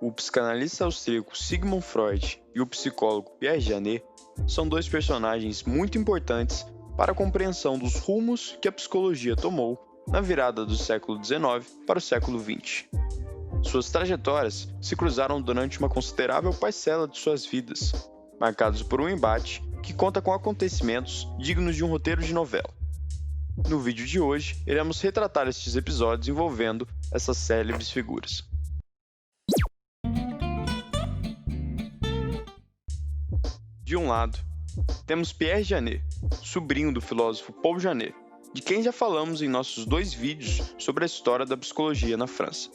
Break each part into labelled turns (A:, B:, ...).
A: O psicanalista austríaco Sigmund Freud e o psicólogo Pierre Janet são dois personagens muito importantes para a compreensão dos rumos que a psicologia tomou na virada do século XIX para o século XX. Suas trajetórias se cruzaram durante uma considerável parcela de suas vidas, marcados por um embate que conta com acontecimentos dignos de um roteiro de novela. No vídeo de hoje, iremos retratar estes episódios envolvendo essas célebres figuras. De um lado, temos Pierre Janet, sobrinho do filósofo Paul Janet, de quem já falamos em nossos 2 vídeos sobre a história da psicologia na França.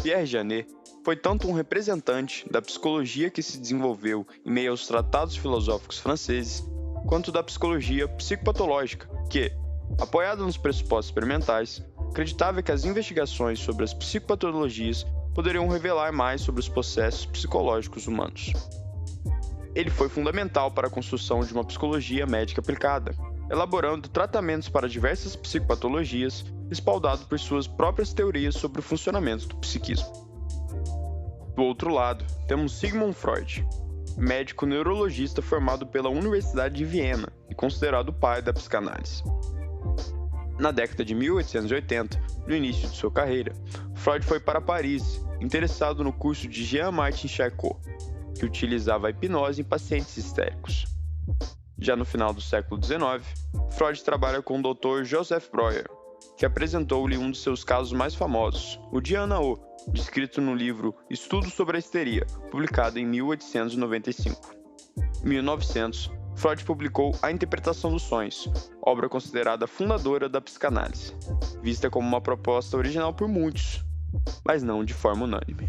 A: Pierre Janet foi tanto um representante da psicologia que se desenvolveu em meio aos tratados filosóficos franceses, quanto da psicologia psicopatológica, que, apoiada nos pressupostos experimentais, acreditava que as investigações sobre as psicopatologias poderiam revelar mais sobre os processos psicológicos humanos. Ele foi fundamental para a construção de uma psicologia médica aplicada, elaborando tratamentos para diversas psicopatologias, respaldado por suas próprias teorias sobre o funcionamento do psiquismo. Do outro lado, temos Sigmund Freud, médico neurologista formado pela Universidade de Viena e considerado o pai da psicanálise. Na década de 1880, no início de sua carreira, Freud foi para Paris, interessado no curso de Jean-Martin Charcot, que utilizava a hipnose em pacientes histéricos. Já no final do século XIX, Freud trabalha com o Dr. Joseph Breuer, que apresentou-lhe um dos seus casos mais famosos, o de Ana O, descrito no livro Estudos sobre a Histeria, publicado em 1895. Em 1900, Freud publicou A Interpretação dos Sonhos, obra considerada fundadora da psicanálise, vista como uma proposta original por muitos, mas não de forma unânime.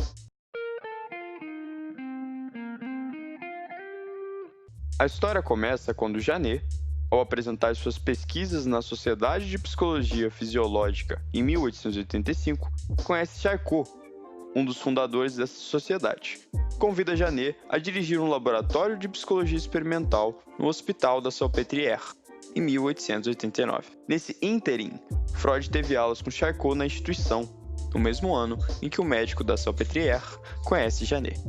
A: A história começa quando Janet, ao apresentar suas pesquisas na Sociedade de Psicologia Fisiológica em 1885, conhece Charcot, um dos fundadores dessa sociedade. Convida Janet a dirigir um laboratório de psicologia experimental no Hospital da Salpêtrière, em 1889. Nesse ínterim, Freud teve aulas com Charcot na instituição, no mesmo ano em que o médico da Salpêtrière conhece Janet.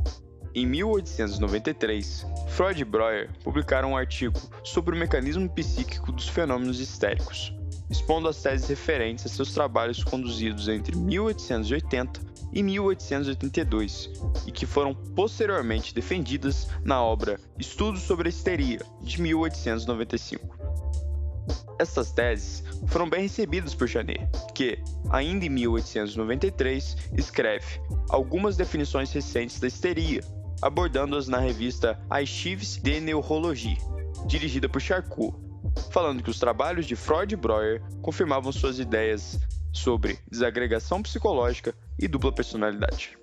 A: Em 1893, Freud e Breuer publicaram um artigo sobre o mecanismo psíquico dos fenômenos histéricos, expondo as teses referentes a seus trabalhos conduzidos entre 1880 e 1882 e que foram posteriormente defendidas na obra Estudos sobre a Histeria, de 1895. Estas teses foram bem recebidas por Janet, que, ainda em 1893, escreve algumas definições recentes da histeria, abordando-as na revista Archives de Neurologie, dirigida por Charcot, falando que os trabalhos de Freud e Breuer confirmavam suas ideias sobre desagregação psicológica e dupla personalidade.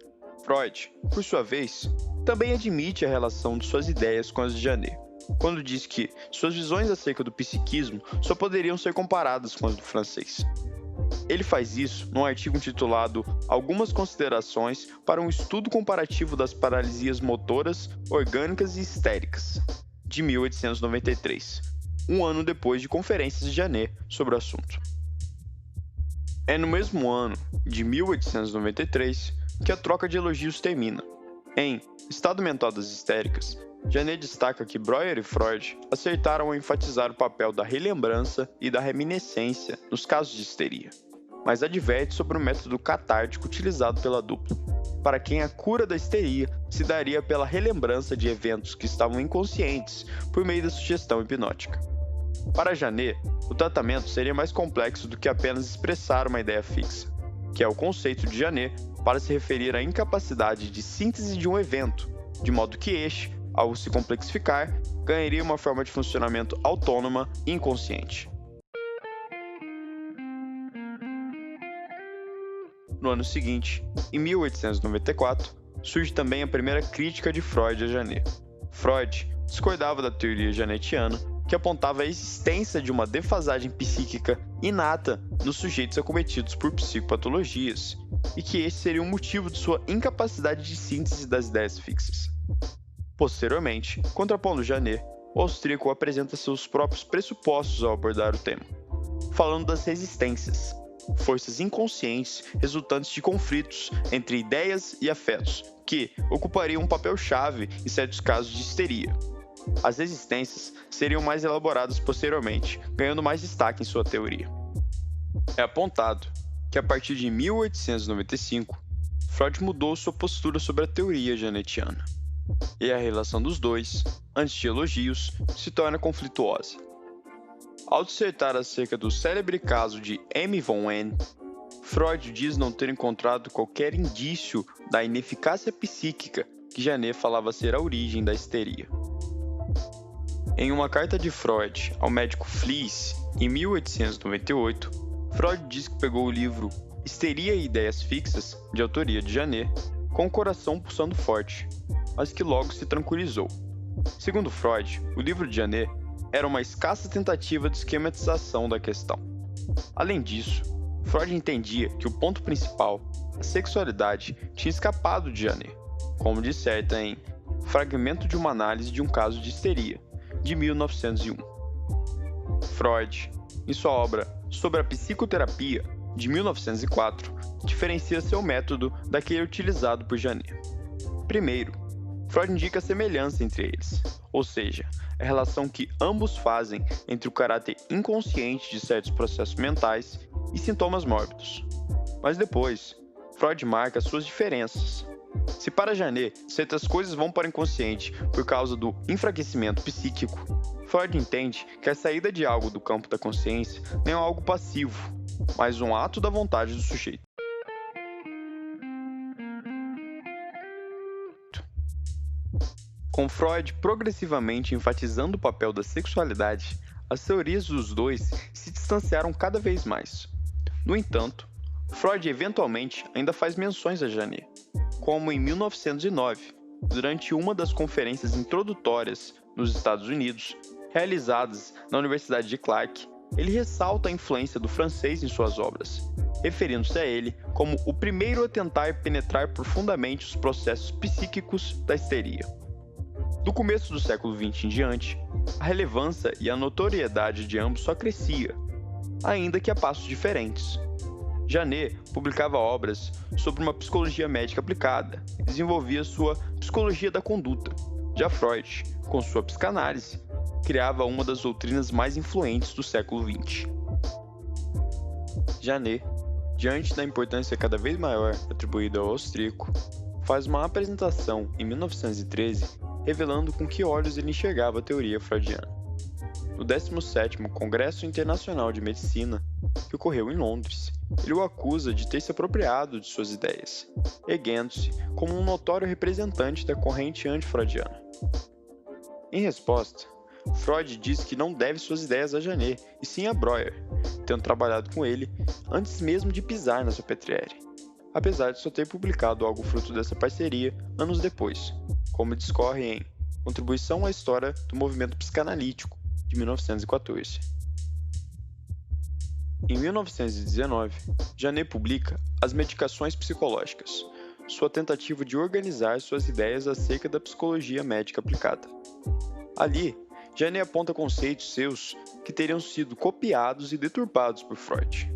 A: Freud, por sua vez, também admite a relação de suas ideias com as de Janet, quando diz que suas visões acerca do psiquismo só poderiam ser comparadas com as do francês. Ele faz isso num artigo intitulado Algumas Considerações para um Estudo Comparativo das Paralisias Motoras, Orgânicas e Histéricas, de 1893, um ano depois de conferências de Janet sobre o assunto. É no mesmo ano, de 1893, que a troca de elogios termina. Em Estado Mental das Histéricas, Janet destaca que Breuer e Freud acertaram ao enfatizar o papel da relembrança e da reminiscência nos casos de histeria, mas adverte sobre o método catártico utilizado pela dupla, para quem a cura da histeria se daria pela relembrança de eventos que estavam inconscientes por meio da sugestão hipnótica. Para Janet, o tratamento seria mais complexo do que apenas expressar uma ideia fixa, que é o conceito de Janet para se referir à incapacidade de síntese de um evento, de modo que este, ao se complexificar, ganharia uma forma de funcionamento autônoma e inconsciente. No ano seguinte, em 1894, surge também a primeira crítica de Freud a Janet. Freud discordava da teoria janetiana, que apontava a existência de uma defasagem psíquica inata nos sujeitos acometidos por psicopatologias, e que este seria o motivo de sua incapacidade de síntese das ideias fixas. Posteriormente, contrapondo Janet, o austríaco apresenta seus próprios pressupostos ao abordar o tema, falando das resistências, forças inconscientes resultantes de conflitos entre ideias e afetos, que ocupariam um papel-chave em certos casos de histeria. As resistências seriam mais elaboradas posteriormente, ganhando mais destaque em sua teoria. É apontado que a partir de 1895, Freud mudou sua postura sobre a teoria janetiana, e a relação dos dois, antes de elogios, se torna conflituosa. Ao dissertar acerca do célebre caso de M. von N., Freud diz não ter encontrado qualquer indício da ineficácia psíquica que Janet falava ser a origem da histeria. Em uma carta de Freud ao médico Fliess, em 1898, Freud diz que pegou o livro Histeria e Ideias Fixas, de autoria de Janet, com o coração pulsando forte, mas que logo se tranquilizou. Segundo Freud, o livro de Janet era uma escassa tentativa de esquematização da questão. Além disso, Freud entendia que o ponto principal, a sexualidade, tinha escapado de Janet, como disserta em Fragmento de uma Análise de um Caso de Histeria, de 1901. Freud, em sua obra Sobre a Psicoterapia, de 1904, diferencia seu método daquele utilizado por Janet. Primeiro, Freud indica a semelhança entre eles, ou seja, a relação que ambos fazem entre o caráter inconsciente de certos processos mentais e sintomas mórbidos. Mas depois, Freud marca suas diferenças. Se para Janet certas coisas vão para o inconsciente por causa do enfraquecimento psíquico, Freud entende que a saída de algo do campo da consciência não é algo passivo, mas um ato da vontade do sujeito. Com Freud progressivamente enfatizando o papel da sexualidade, as teorias dos dois se distanciaram cada vez mais. No entanto, Freud eventualmente ainda faz menções a Janet, como em 1909, durante uma das conferências introdutórias nos Estados Unidos, realizadas na Universidade de Clark, ele ressalta a influência do francês em suas obras, referindo-se a ele como o primeiro a tentar penetrar profundamente os processos psíquicos da histeria. Do começo do século XX em diante, a relevância e a notoriedade de ambos só crescia, ainda que a passos diferentes. Janet publicava obras sobre uma psicologia médica aplicada e desenvolvia sua psicologia da conduta. Já Freud, com sua psicanálise, criava uma das doutrinas mais influentes do século XX. Janet, diante da importância cada vez maior atribuída ao austríaco, faz uma apresentação em 1913 revelando com que olhos ele enxergava a teoria freudiana. No 17º Congresso Internacional de Medicina, que ocorreu em Londres, ele o acusa de ter se apropriado de suas ideias, erguendo-se como um notório representante da corrente anti-freudiana. Em resposta, Freud diz que não deve suas ideias a Janet, e sim a Breuer, tendo trabalhado com ele antes mesmo de pisar na Salpêtrière, apesar de só ter publicado algo fruto dessa parceria anos depois, como discorre em Contribuição à História do Movimento Psicanalítico, de 1914. Em 1919, Janet publica As Medicações Psicológicas, sua tentativa de organizar suas ideias acerca da psicologia médica aplicada. Ali, Janet aponta conceitos seus que teriam sido copiados e deturpados por Freud.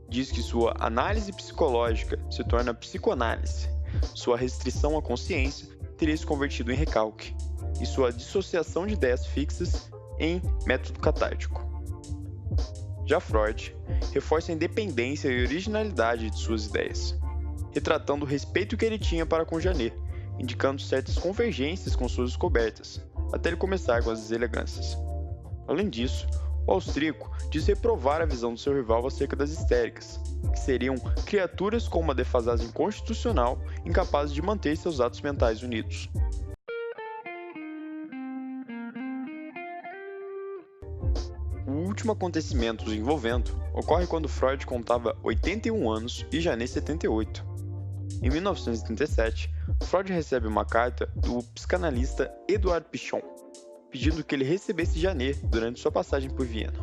A: Diz que sua análise psicológica se torna psicoanálise, sua restrição à consciência teria se convertido em recalque, e sua dissociação de ideias fixas em método catártico. Já Freud reforça a independência e originalidade de suas ideias, retratando o respeito que ele tinha para com Janet, indicando certas convergências com suas descobertas, até ele começar com as deselegâncias. Além disso, o austríaco diz reprovar a visão do seu rival acerca das histéricas, que seriam criaturas com uma defasagem constitucional incapazes de manter seus atos mentais unidos. O último acontecimento os envolvendo ocorre quando Freud contava 81 anos e Janet 78. Em 1937, Freud recebe uma carta do psicanalista Eduard Pichon, pedindo que ele recebesse Janet durante sua passagem por Viena.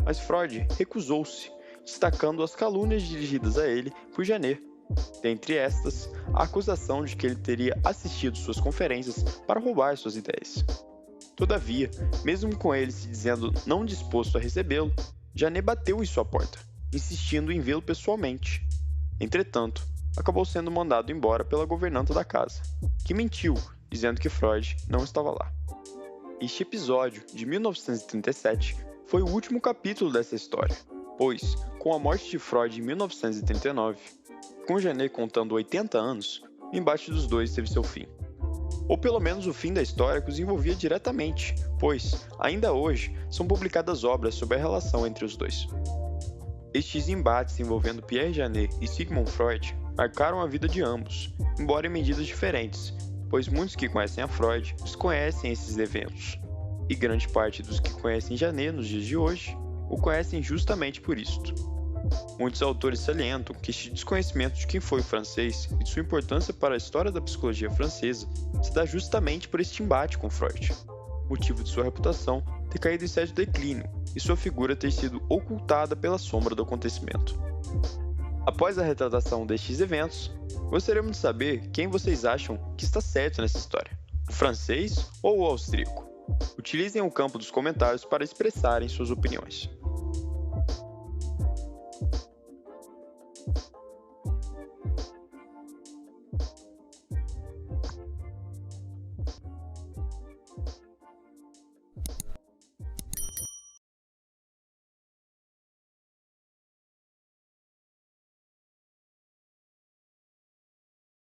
A: Mas Freud recusou-se, destacando as calúnias dirigidas a ele por Janet. Dentre estas, a acusação de que ele teria assistido suas conferências para roubar suas ideias. Todavia, mesmo com ele se dizendo não disposto a recebê-lo, Janet bateu em sua porta, insistindo em vê-lo pessoalmente. Entretanto, acabou sendo mandado embora pela governanta da casa, que mentiu, dizendo que Freud não estava lá. Este episódio, de 1937, foi o último capítulo dessa história, pois, com a morte de Freud em 1939, com Janet contando 80 anos, o embate dos dois teve seu fim. Ou pelo menos o fim da história que os envolvia diretamente, pois, ainda hoje, são publicadas obras sobre a relação entre os dois. Estes embates envolvendo Pierre Janet e Sigmund Freud marcaram a vida de ambos, embora em medidas diferentes, pois muitos que conhecem a Freud desconhecem esses eventos, e grande parte dos que conhecem Janet nos dias de hoje o conhecem justamente por isto. Muitos autores salientam que este desconhecimento de quem foi o francês e de sua importância para a história da psicologia francesa se dá justamente por este embate com Freud, motivo de sua reputação ter caído em certo declínio e sua figura ter sido ocultada pela sombra do acontecimento. Após a retratação destes eventos, gostaríamos de saber quem vocês acham que está certo nessa história, o francês ou o austríaco? Utilizem o campo dos comentários para expressarem suas opiniões.